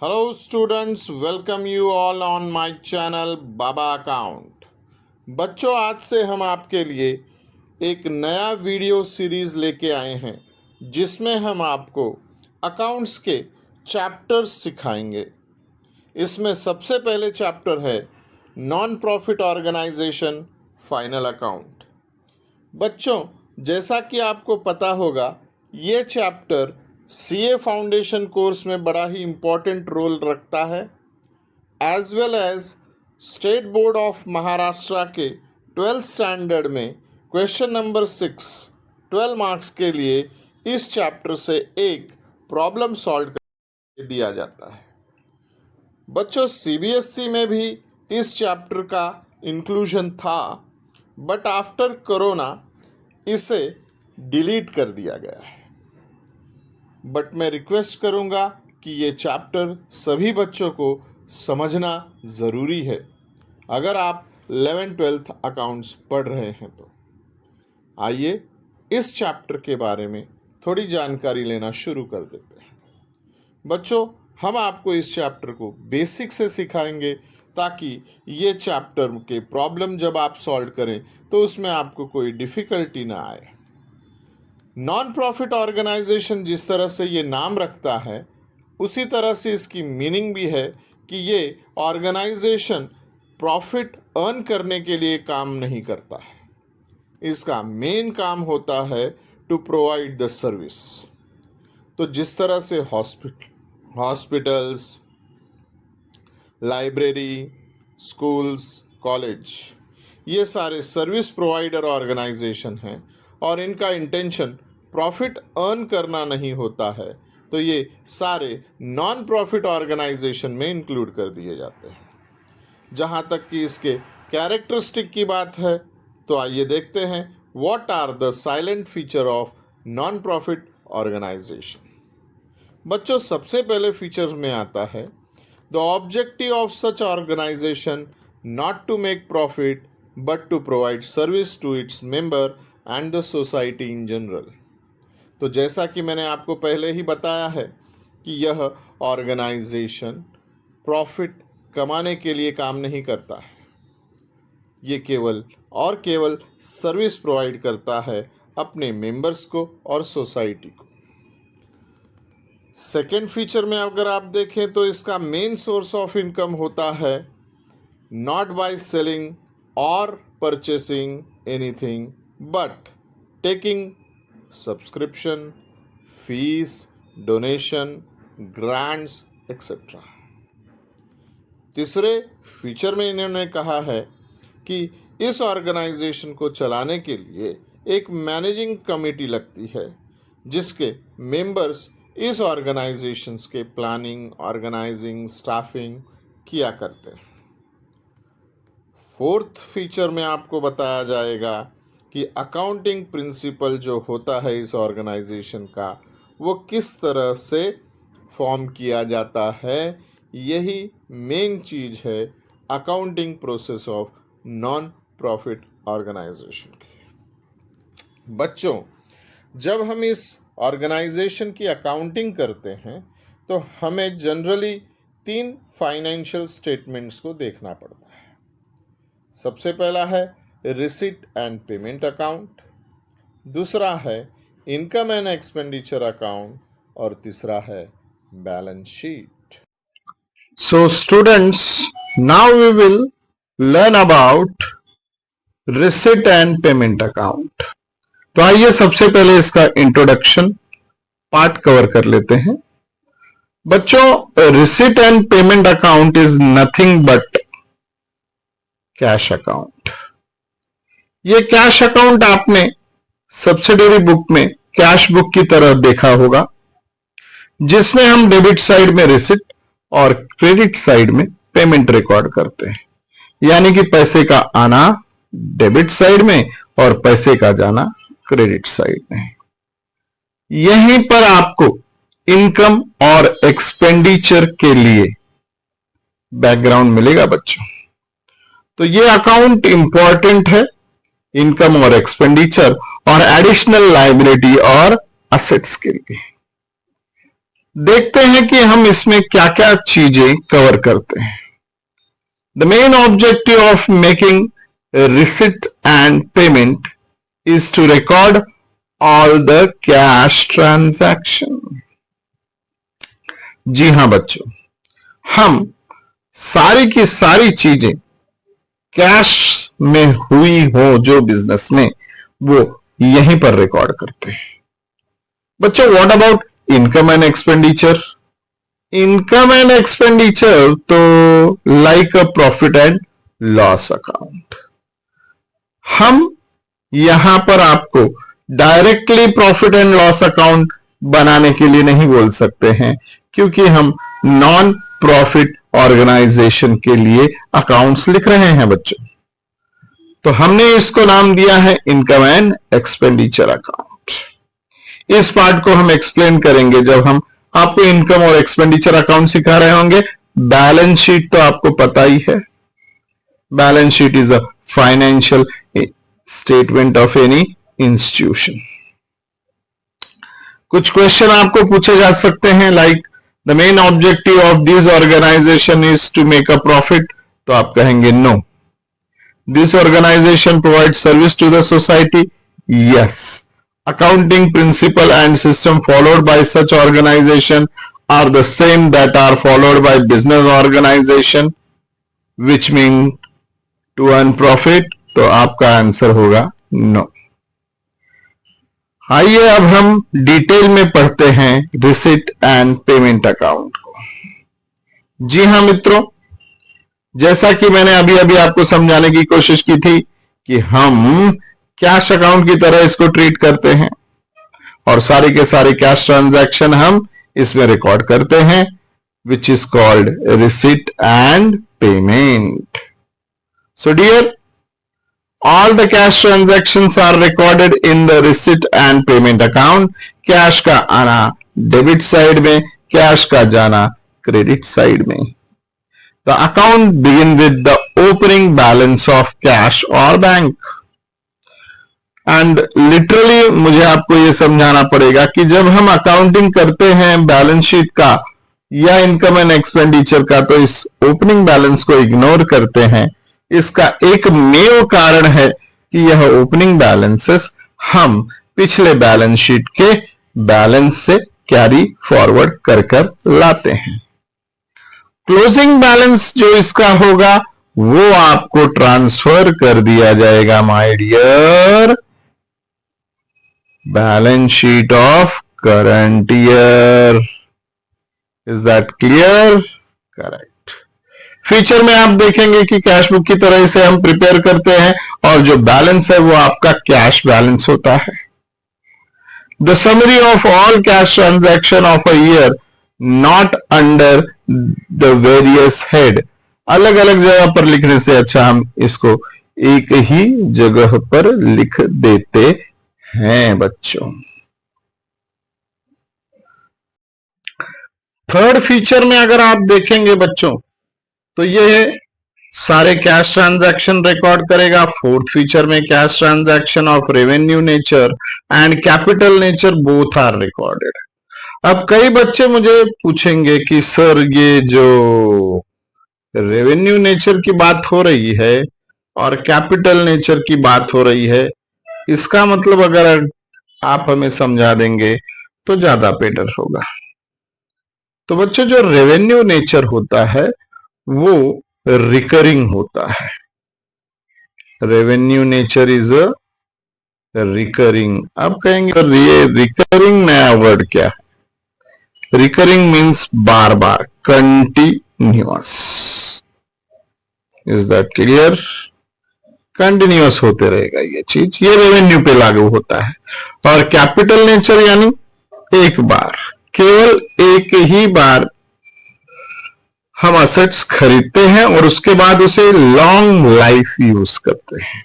Hello students, welcome you all on my channel Baba account. बच्चों, आज से हम आपके लिए एक नया वीडियो सीरीज़ लेके आए हैं जिसमें हम आपको अकाउंट्स के चैप्टर्स सिखाएंगे। इसमें सबसे पहले चैप्टर है non profit organisation final account. बच्चों, जैसा कि आपको पता होगा, ये चैप्टर सीए फाउंडेशन कोर्स में बड़ा ही इम्पोर्टेंट रोल रखता है, as well as state board of Maharashtra के 12th स्टैंडर्ड में क्वेश्चन नंबर 6 12 मार्क्स के लिए इस चैप्टर से एक प्रॉब्लम सॉल्व कर दिया जाता है। बच्चों, सीबीएसई में भी इस चैप्टर का इंक्लूजन था, बट आफ्टर कोरोना इसे डिलीट कर दिया गया है। बट मैं रिक्वेस्ट करूंगा कि ये चैप्टर सभी बच्चों को समझना ज़रूरी है अगर आप 11th-12th अकाउंट्स पढ़ रहे हैं तो। आइए इस चैप्टर के बारे में थोड़ी जानकारी लेना शुरू कर देते हैं। बच्चों, हम आपको इस चैप्टर को बेसिक से सिखाएंगे ताकि ये चैप्टर के प्रॉब्लम जब आप सॉल्व करें तो उसमें आपको कोई डिफ़िकल्टी ना आए। नॉन प्रॉफिट ऑर्गेनाइजेशन जिस तरह से ये नाम रखता है, उसी तरह से इसकी मीनिंग भी है कि ये ऑर्गेनाइजेशन प्रॉफिट अर्न करने के लिए काम नहीं करता है। इसका मेन काम होता है टू प्रोवाइड द सर्विस। तो जिस तरह से हॉस्पिटल्स, लाइब्रेरी, स्कूल्स, कॉलेज, ये सारे सर्विस प्रोवाइडर ऑर्गेनाइजेशन हैं और इनका इंटेंशन प्रॉफिट अर्न करना नहीं होता है, तो ये सारे नॉन प्रॉफिट ऑर्गेनाइजेशन में इंक्लूड कर दिए जाते हैं। जहाँ तक कि इसके कैरेक्टरिस्टिक की बात है, तो आइए देखते हैं what are the salient feature of non profit organisation. बच्चों, सबसे पहले फीचर में आता है the objective of such organisation not to make profit but to provide service to its member and the society in general. तो जैसा कि मैंने आपको पहले ही बताया है कि यह ऑर्गेनाइजेशन प्रॉफिट कमाने के लिए काम नहीं करता है, ये केवल सर्विस प्रोवाइड करता है अपने मेंबर्स को और सोसाइटी को। सेकेंड फीचर में अगर आप देखें तो इसका मेन सोर्स ऑफ इनकम होता है नॉट बाय सेलिंग और purchasing anything but taking subscription, fees, donation, grants etcetera. तीसरे फीचर में इन्होंने कहा है कि इस ऑर्गेनाइजेशन को चलाने के लिए एक मैनेजिंग कमेटी लगती है जिसके मेंबर्स इस ऑर्गेनाइजेशंस के प्लानिंग, ऑर्गेनाइजिंग, स्टाफिंग किया करते हैं। फोर्थ फीचर में आपको बताया जाएगा कि अकाउंटिंग प्रिंसिपल जो होता है इस ऑर्गेनाइजेशन का, वो किस तरह से फॉर्म किया जाता है। यही मेन चीज़ है accounting process of non profit organisation की। बच्चों, जब हम इस ऑर्गेनाइजेशन की अकाउंटिंग करते हैं तो हमें जनरली 3 फाइनेंशियल स्टेटमेंट्स को देखना पड़ता है। सबसे पहला है रिसिट एंड पेमेंट अकाउंट, दूसरा है इनकम एंड एक्सपेंडिचर अकाउंट और तीसरा है balance sheet. So students, now we will learn about receipt and payment account. तो आइए सबसे पहले इसका इंट्रोडक्शन पार्ट कवर कर लेते हैं। बच्चों, receipt and payment account is nothing but cash account. ये कैश अकाउंट आपने सब्सिडरी बुक में कैश बुक की तरह देखा होगा, जिसमें हम डेबिट साइड में रिसिट और क्रेडिट साइड में पेमेंट रिकॉर्ड करते हैं। यानी कि पैसे का आना डेबिट साइड में और पैसे का जाना क्रेडिट साइड में। यहीं पर आपको इनकम और एक्सपेंडिचर के लिए बैकग्राउंड मिलेगा बच्चों। तो ये अकाउंट इंपॉर्टेंट है इनकम और एक्सपेंडिचर और एडिशनल लायबिलिटी और असेट्स के लिए। देखते हैं कि हम इसमें क्या क्या चीजें कवर करते हैं। The main objective of making receipt and payment is to record all the cash transaction। जी हां बच्चों, हम सारी की सारी चीजें कैश में हुई हो जो बिजनेस में, वो यहीं पर रिकॉर्ड करते हैं। बच्चों, what about income and expenditure? Income and expenditure तो like a profit and loss account. हम यहां पर आपको directly profit and loss account बनाने के लिए नहीं बोल सकते हैं, क्योंकि हम नॉन प्रॉफिट ऑर्गेनाइजेशन के लिए अकाउंट्स लिख रहे हैं बच्चों। तो हमने इसको नाम दिया है इनकम एंड एक्सपेंडिचर अकाउंट। इस पार्ट को हम एक्सप्लेन करेंगे जब हम आपको इनकम और एक्सपेंडिचर अकाउंट सिखा रहे होंगे। बैलेंस शीट तो आपको पता ही है। Balance sheet is a financial statement of any institution. कुछ क्वेश्चन आपको पूछे जा सकते हैं, like the main objective of this organisation is to make a profit, तो आप कहेंगे no. This organisation provide service to the society, yes. Accounting principle and system followed by such organisation are the same that are followed by business organisation which mean to earn profit, तो आपका answer होगा no. आइए अब हम detail में पढ़ते हैं receipt and payment account को। जी हां मित्रों, जैसा कि मैंने अभी अभी आपको समझाने की कोशिश की थी कि हम कैश अकाउंट की तरह इसको ट्रीट करते हैं और सारे के सारे कैश ट्रांजैक्शन हम इसमें रिकॉर्ड करते हैं, which is called receipt and payment. So dear, all the cash transactions are recorded in the receipt and payment account। Cash का आना डेबिट साइड में, कैश का जाना क्रेडिट साइड में। The account begin with the opening balance of cash or bank। And literally मुझे आपको यह समझाना पड़ेगा कि जब हम अकाउंटिंग करते हैं बैलेंस शीट का या इनकम एंड एक्सपेंडिचर का, तो इस ओपनिंग बैलेंस को इग्नोर करते हैं। इसका एक मेन कारण है कि यह ओपनिंग बैलेंसेस हम पिछले बैलेंस शीट के बैलेंस से कैरी फॉरवर्ड कर कर लाते हैं। क्लोजिंग बैलेंस जो इसका होगा वो आपको ट्रांसफर कर दिया जाएगा my dear balance sheet of current year. Is that clear? Correct. Future में आप देखेंगे कि कैश बुक की तरह इसे हम प्रिपेयर करते हैं और जो बैलेंस है वो आपका कैश बैलेंस होता है। The summary of all cash transaction of a year not under the various head. अलग अलग जगह पर लिखने से अच्छा हम इसको एक ही जगह पर लिख देते हैं बच्चों। थर्ड फीचर में अगर आप देखेंगे बच्चों, तो ये सारे कैश ट्रांजैक्शन रिकॉर्ड करेगा। फोर्थ फीचर में cash transaction of revenue nature and capital nature both are recorded. अब कई बच्चे मुझे पूछेंगे कि सर ये जो रेवेन्यू नेचर की बात हो रही है और कैपिटल नेचर की बात हो रही है, इसका मतलब अगर आप हमें समझा देंगे तो ज्यादा बेटर होगा। तो बच्चों, जो रेवेन्यू नेचर होता है वो रिकरिंग होता है। Revenue nature is a recurring. अब कहेंगे ये रिकरिंग नया वर्ड क्या है? Recurring means bar bar, continuous. Is that clear? Continuous होते रहेगा ये चीज, ये रेवेन्यू पे लागू होता है। और कैपिटल नेचर यानी एक बार, केवल एक ही बार हम असेट्स खरीदते हैं और उसके बाद उसे लॉन्ग लाइफ यूज करते हैं।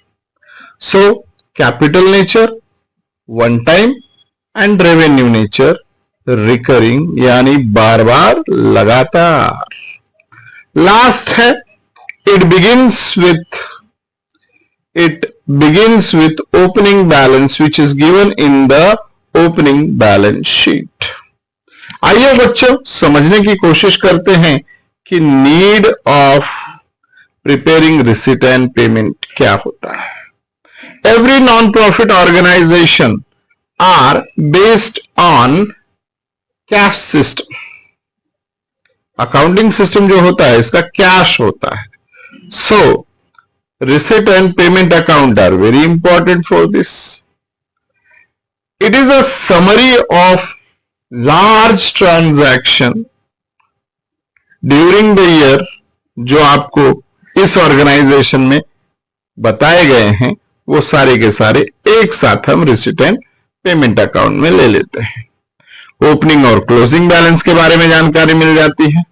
So capital nature one time and revenue nature recurring यानी बार बार लगातार। लास्ट है it begins with opening balance which is given in the opening balance sheet. आइए बच्चों समझने की कोशिश करते हैं कि need of preparing receipt and payment क्या होता है। Every non profit organisation are based on cash system. Accounting system जो होता है इसका कैश होता है। So receipt and payment account are very important for this. It is a summary of large transaction during the year जो आपको इस organisation में बताए गए हैं, वो सारे के सारे एक साथ हम रिसिट एंड पेमेंट अकाउंट में ले लेते हैं। ओपनिंग और क्लोजिंग बैलेंस के बारे में जानकारी मिल जाती है।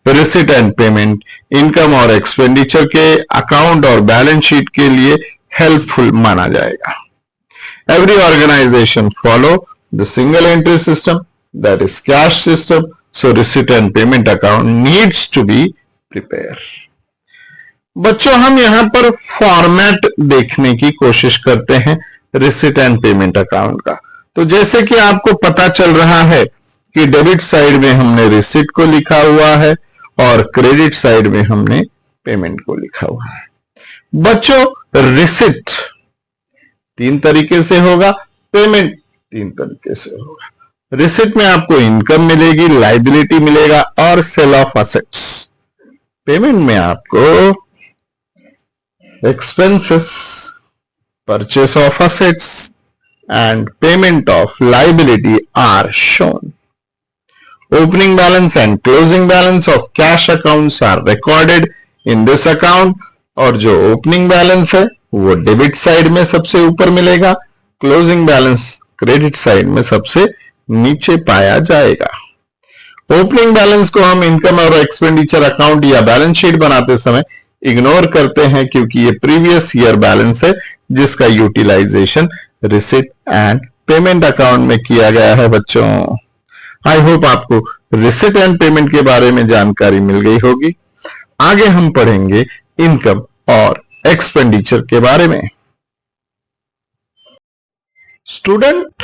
रिसिट एंड पेमेंट इनकम और एक्सपेंडिचर के अकाउंट और बैलेंस शीट के लिए हेल्पफुल माना जाएगा। Every organisation follow the single entry system, that is cash system, so receipt and payment account needs to be prepare. बच्चों हम यहां पर फॉर्मेट देखने की कोशिश करते हैं रिसिट एंड पेमेंट अकाउंट का। तो जैसे कि आपको पता चल रहा है कि डेबिट साइड में हमने रिसिट को लिखा हुआ है और क्रेडिट साइड में हमने पेमेंट को लिखा हुआ है। बच्चों रिसिट 3 तरीके से होगा, पेमेंट 3 तरीके से होगा। रिसिट में आपको इनकम मिलेगी, लाइबिलिटी मिलेगा और सेल ऑफ असेट्स। पेमेंट में आपको expenses, purchase of assets and payment of liability are shown. Opening balance and closing balance of cash accounts are recorded in this account और जो opening balance है वो debit side में सबसे ऊपर मिलेगा, क्लोजिंग बैलेंस क्रेडिट साइड में सबसे नीचे पाया जाएगा। ओपनिंग बैलेंस को हम इनकम और एक्सपेंडिचर अकाउंट या बैलेंस शीट बनाते समय इग्नोर करते हैं क्योंकि ये प्रीवियस ईयर बैलेंस है जिसका utilisation receipt and payment account में किया गया है। बच्चों आई होप आपको रिसिट एंड पेमेंट के बारे में जानकारी मिल गई होगी। आगे हम पढ़ेंगे इनकम और एक्सपेंडिचर के बारे में। स्टूडेंट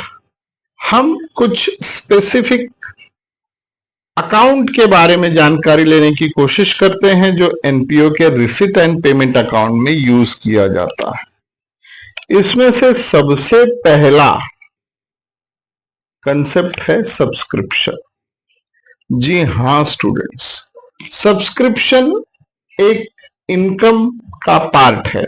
हम कुछ स्पेसिफिक अकाउंट के बारे में जानकारी लेने की कोशिश करते हैं जो एनपीओ के रिसिट एंड पेमेंट अकाउंट में यूज किया जाता है। इसमें से सबसे पहला कंसेप्ट है सब्सक्रिप्शन। जी हां स्टूडेंट्स, सब्सक्रिप्शन एक इनकम का पार्ट है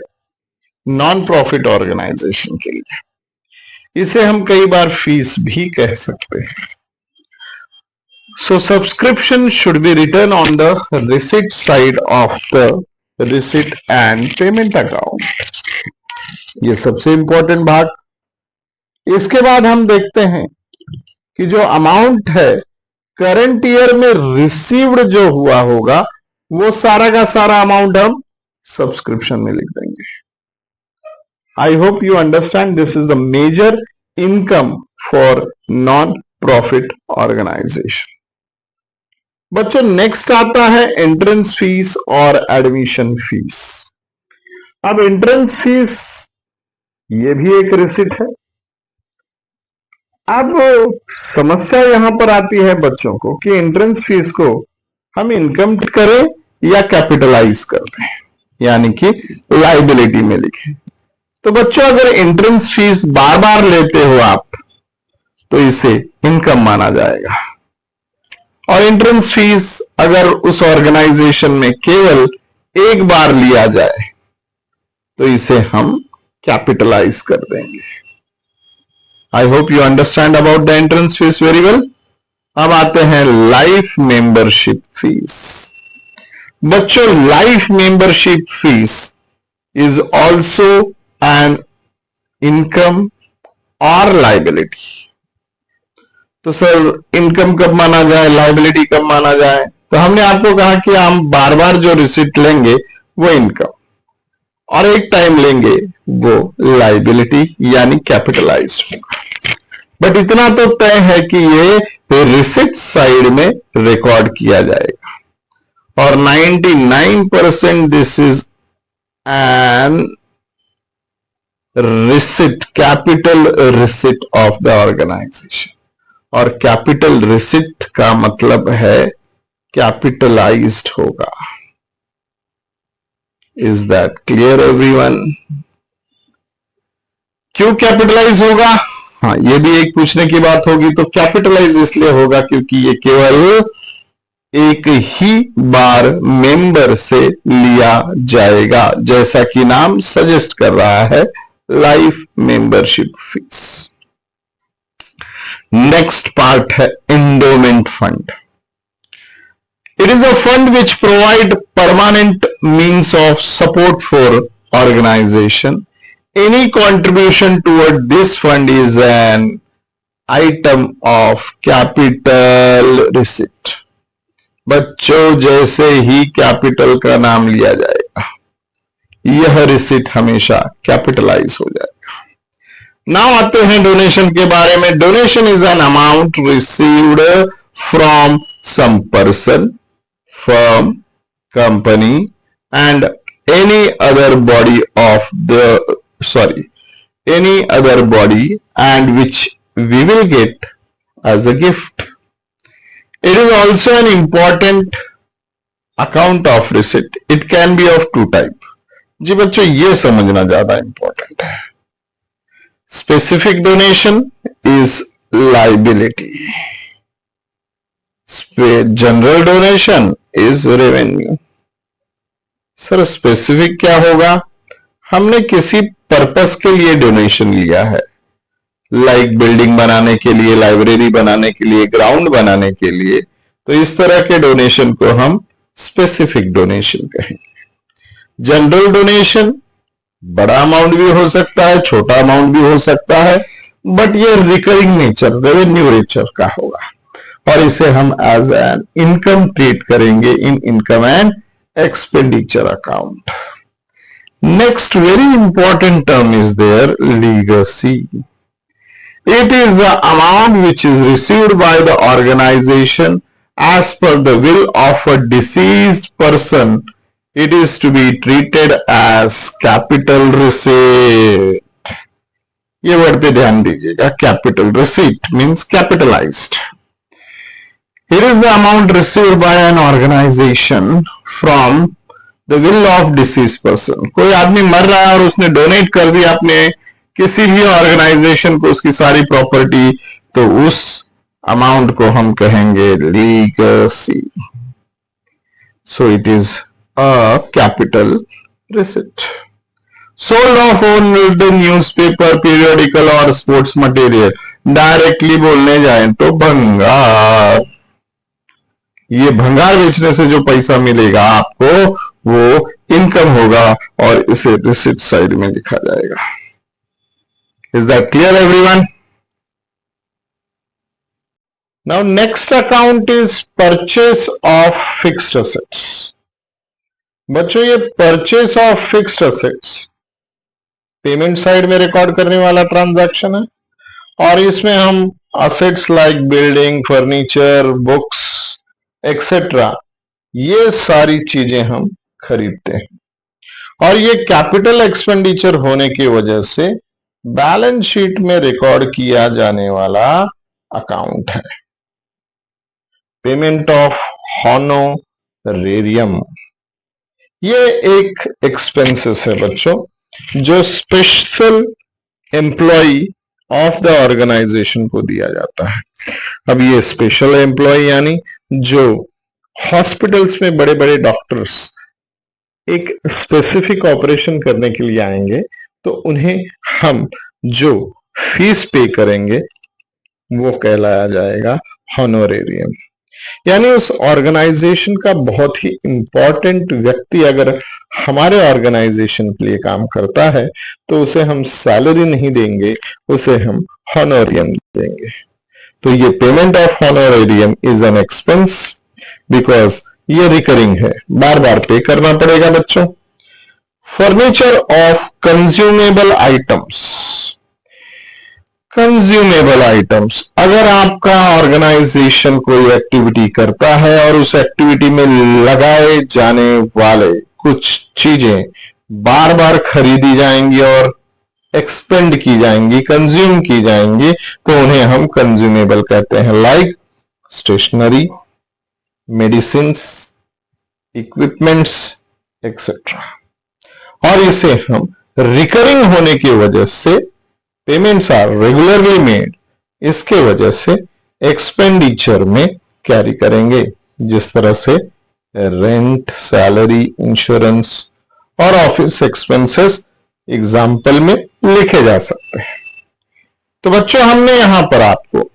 नॉन प्रॉफिट ऑर्गेनाइजेशन के लिए। इसे हम कई बार फीस भी कह सकते हैं। So subscription should be written on the receipt side of the receipt and payment account. ये सबसे इंपॉर्टेंट भाग। इसके बाद हम देखते हैं कि जो अमाउंट है करंट ईयर में रिसीव्ड जो हुआ होगा वो सारा का सारा अमाउंट हम सब्सक्रिप्शन में लिख देंगे। I hope you understand this is the major income for non profit organisation. बच्चों नेक्स्ट आता है एंट्रेंस फीस और एडमिशन फीस। अब एंट्रेंस फीस ये भी एक रिसिट है। अब समस्या यहां पर आती है बच्चों को कि एंट्रेंस फीस को हम इनकम करें या कैपिटलाइज कर दें, यानी कि लाइबिलिटी में लिखें। तो बच्चों अगर एंट्रेंस फीस बार बार लेते हो आप तो इसे इनकम माना जाएगा, और एंट्रेंस फीस अगर उस ऑर्गेनाइजेशन में केवल एक बार लिया जाए तो इसे हम कैपिटलाइज कर देंगे। I hope you understand about the entrance fees very well. अब आते हैं लाइफ मेंबरशिप फीस। बच्चों life membership fees is also an income और लाइबिलिटी। तो सर इनकम कब माना जाए, लाइबिलिटी कब माना जाए? तो हमने आपको कहा कि हम बार बार जो रिसिट लेंगे वो इनकम और एक टाइम लेंगे वो लाइबिलिटी यानी कैपिटलाइज्ड होगा। बट इतना तो तय है कि ये रिसिट साइड में रिकॉर्ड किया जाएगा और 99% this is an receipt, capital receipt of the organisation. और कैपिटल रिसिट का मतलब है कैपिटलाइज्ड होगा। Is that clear everyone? क्यों कैपिटलाइज होगा? हाँ, ये भी एक पूछने की बात होगी। तो कैपिटलाइज इसलिए होगा क्योंकि ये केवल एक ही बार मेंबर से लिया जाएगा, जैसा कि नाम सजेस्ट कर रहा है, life membership fees. Next part है endowment fund. It is a fund which provide permanent means of support for organisation. Any contribution toward this fund is an item of capital receipt. बच्चों, जैसे ही capital का नाम लिया जाएगा, यह receipt हमेशा capitalise हो जाएगा। नाउ आते हैं डोनेशन के बारे में। Donation is an amount received from some person, firm, company and any other body of the any other body and which we will get as a gift. It is also an important account of receipt. It can be of two type. जी बच्चों, ये समझना ज्यादा important है। Specific donation is liability. General donation is revenue. Sir specific क्या होगा? हमने किसी purpose के लिए डोनेशन लिया है, लाइक बिल्डिंग बनाने के लिए, लाइब्रेरी बनाने के लिए, ग्राउंड बनाने के लिए, तो इस तरह के डोनेशन को हम स्पेसिफिक डोनेशन कहेंगे। जनरल डोनेशन बड़ा अमाउंट भी हो सकता है, छोटा अमाउंट भी हो सकता है, बट ये रिकरिंग नेचर, रेवेन्यू नेचर का होगा और इसे हम एज एन इनकम ट्रीट करेंगे इन income and expenditure account. Next very important term is there, legacy. It is the amount which is received by the organization as per the will of a deceased person. It is to be treated as capital receipt. ये word पे ध्यान दीजिएगा, capital receipt means capitalized. It is the amount received by an organization from the will of deceased person. कोई आदमी मर रहा है और उसने डोनेट कर दिया अपने किसी भी ऑर्गेनाइजेशन को उसकी सारी प्रॉपर्टी, तो उस अमाउंट को हम कहेंगे legacy. So it is a capital receipt. Sold of owned newspaper, periodical or sports material. Directly बोलने जाए तो भंगार. ये भंगार बेचने से जो पैसा मिलेगा आपको वो इनकम होगा और इसे रिसिट साइड में लिखा जाएगा. Is that clear everyone? Now next account is purchase of fixed assets. बच्चों, ये purchase of fixed assets payment side में रिकॉर्ड करने वाला ट्रांजैक्शन है और इसमें हम assets like building, furniture, books etcetera, ये सारी चीजें हम खरीदते हैं और ये कैपिटल एक्सपेंडिचर होने की वजह से बैलेंस शीट में रिकॉर्ड किया जाने वाला अकाउंट है. पेमेंट ऑफ हॉनोरेरियम, ये एक एक्सपेंसेस है बच्चों जो special employ of the organisation को दिया जाता है. अब ये स्पेशल एम्प्लॉय यानी जो हॉस्पिटल्स में बड़े बड़े डॉक्टर्स एक स्पेसिफिक ऑपरेशन करने के लिए आएंगे तो उन्हें हम जो फीस पे करेंगे वो कहलाया जाएगा हॉनोरेरियम. यानी उस ऑर्गेनाइजेशन का बहुत ही इंपॉर्टेंट व्यक्ति अगर हमारे ऑर्गेनाइजेशन के लिए काम करता है तो उसे हम सैलरी नहीं देंगे, उसे हम हॉनोरियम देंगे. तो ये payment of honorarium is an expense because ये रिकरिंग है, बार बार पे करना पड़ेगा बच्चों. Furniture of consumable items. Consumable items, अगर आपका ऑर्गेनाइजेशन कोई एक्टिविटी करता है और उस एक्टिविटी में लगाए जाने वाले कुछ चीजें बार बार खरीदी जाएंगी और एक्सपेंड की जाएंगी, कंज्यूम की जाएंगी, तो उन्हें हम कंज्यूमेबल कहते हैं, like stationery, medicines, equipments etcetera. और इसे हम रिकरिंग होने की वजह से, पेमेंट्स आर रेगुलरली मेड, इसके वजह से एक्सपेंडिचर में कैरी करेंगे, जिस तरह से रेंट, सैलरी, इंश्योरेंस और ऑफिस एक्सपेंसेस एग्जाम्पल में लिखे जा सकते हैं। तो बच्चों, हमने यहां पर आपको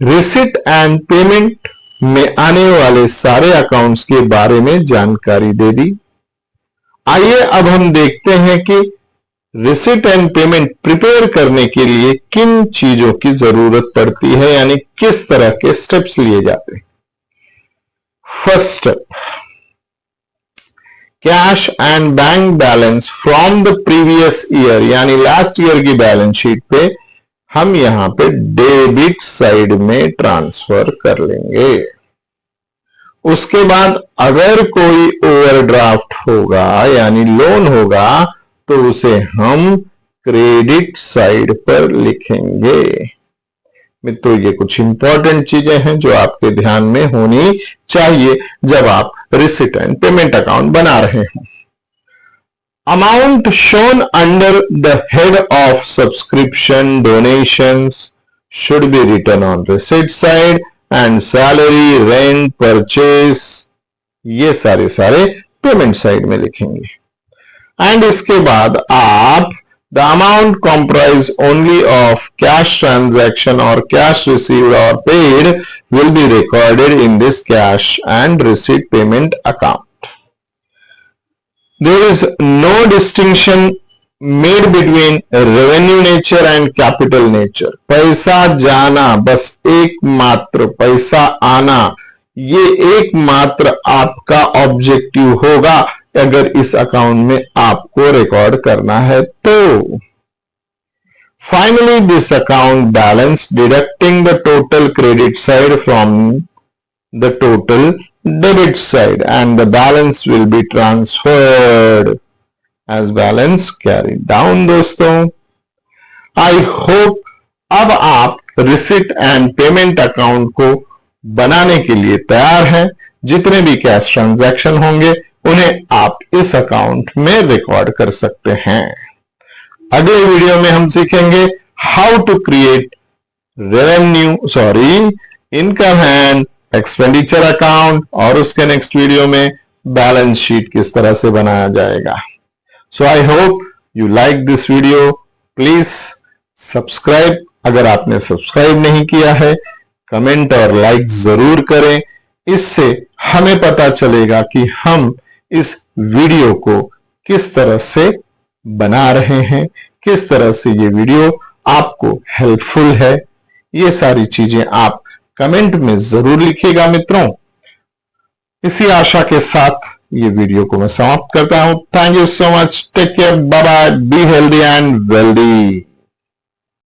रिसिट एंड पेमेंट में आने वाले सारे अकाउंट्स के बारे में जानकारी दे दी। आइए अब हम देखते हैं कि रिसिट एंड पेमेंट प्रिपेयर करने के लिए किन चीजों की जरूरत पड़ती है, यानी किस तरह के स्टेप्स लिए जाते हैं। First step, cash and bank balance from the previous year, यानी लास्ट ईयर की बैलेंस शीट पे हम यहां पे डेबिट साइड में ट्रांसफर कर लेंगे। उसके बाद अगर कोई ओवरड्राफ्ट होगा यानी लोन होगा तो उसे हम क्रेडिट साइड पर लिखेंगे। मित्रों, ये कुछ इंपॉर्टेंट चीजें हैं जो आपके ध्यान में होनी चाहिए जब आप रिसिट एंड पेमेंट अकाउंट बना रहे हो। Amount shown under the head of subscription donations should be written on receipt side and salary, rent, purchase, ये सारे पेमेंट साइड में लिखेंगे। एंड इसके बाद आप the amount comprise only of cash transaction और कैश रिसीव्ड और paid will be recorded in this cash and receipt payment account. There is no distinction made between revenue nature and capital nature. पैसा जाना, बस एकमात्र पैसा आना, ये एकमात्र आपका ऑब्जेक्टिव होगा अगर इस अकाउंट में आपको रिकॉर्ड करना है तो। Finally this account balance deducting the total credit side from the total debit side and the balance will be transferred as balance carried down। दोस्तों, आई होप अब आप रिसिट एंड पेमेंट अकाउंट को बनाने के लिए तैयार हैं। जितने भी कैश ट्रांजैक्शन होंगे उन्हें आप इस अकाउंट में रिकॉर्ड कर सकते हैं। अगले वीडियो में हम सीखेंगे how to create income and expenditure account, और उसके नेक्स्ट वीडियो में बैलेंस शीट किस तरह से बनाया जाएगा। So I hope you like this video. Please subscribe अगर आपने सब्सक्राइब नहीं किया है, कमेंट और लाइक जरूर करें। इससे हमें पता चलेगा कि हम इस वीडियो को किस तरह से बना रहे हैं, किस तरह से ये वीडियो आपको हेल्पफुल है। ये सारी चीजें आप कमेंट में जरूर लिखिएगा मित्रों। इसी आशा के साथ ये वीडियो को मैं समाप्त करता हूं। Thank you so much, take care, bye bye, be healthy and wealthy.